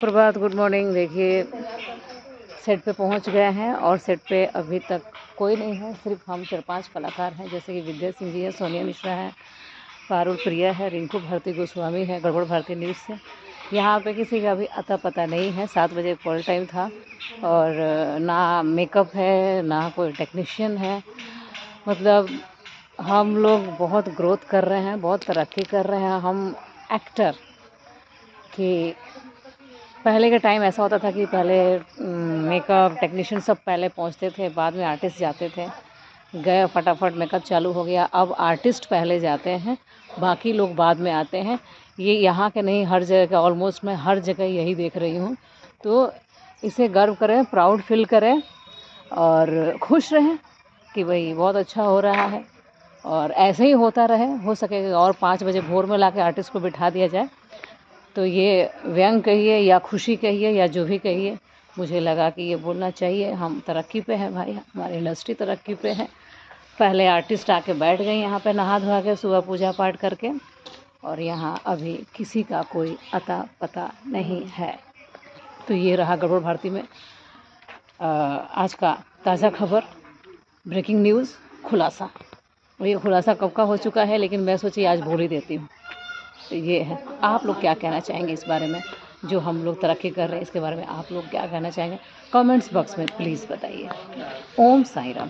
प्रभात, good morning. देखिए set पे पहुंच गए हैं और सेट पे अभी तक कोई नहीं है, सिर्फ हम 4-5 कलाकार हैं, जैसे कि विद्या सिंह जी है, सोनिया मिश्रा है, पारुल प्रिया है, रिंकू भारती गोस्वामी है, गड़बड़ भारती न्यूज़ से। यहाँ पे किसी का भी अता पता नहीं है। 7 बजे कॉल टाइम था और ना मेकअप है ना कोई टेक्नीशियन है। मतलब हम लोग बहुत ग्रोथ कर रहे हैं, बहुत तरक्की कर रहे हैं। हम एक्टर कि पहले का टाइम ऐसा होता था कि पहले मेकअप टेक्नीशियन सब पहले पहुंचते थे, बाद में आर्टिस्ट जाते थे, गए फटाफट मेकअप चालू हो गया। अब आर्टिस्ट पहले जाते हैं, बाकी लोग बाद में आते हैं। ये यहाँ के नहीं, हर जगह का, ऑलमोस्ट मैं हर जगह यही देख रही हूँ। तो इसे गर्व करें, प्राउड फील करें और खुश रहें कि भाई बहुत अच्छा हो रहा है और ऐसे ही होता रहे। हो सकेगा और 5 बजे भोर में लाके आर्टिस्ट को बिठा दिया जाए तो ये व्यंग कहिए या खुशी कहिए या जो भी कहिए, मुझे लगा कि ये बोलना चाहिए। हम तरक्की पे हैं भाई, हमारी इंडस्ट्री तरक्की पे है। पहले आर्टिस्ट आके बैठ गए यहाँ पे नहा धोआ के, सुबह पूजा पाठ करके, और यहाँ अभी किसी का कोई अता पता नहीं है। तो ये रहा गड़बड़ भारती में आज का ताज़ा खबर, ब्रेकिंग न्यूज़, खुलासा। और ये खुलासा कब का हो चुका है, लेकिन मैं सोची आज बोल ही देती हूँ। तो ये है। आप लोग क्या कहना चाहेंगे इस बारे में, जो हम लोग तरक्की कर रहे हैं इसके बारे में आप लोग क्या कहना चाहेंगे? कमेंट्स बॉक्स में प्लीज़ बताइए। ओम साईं राम।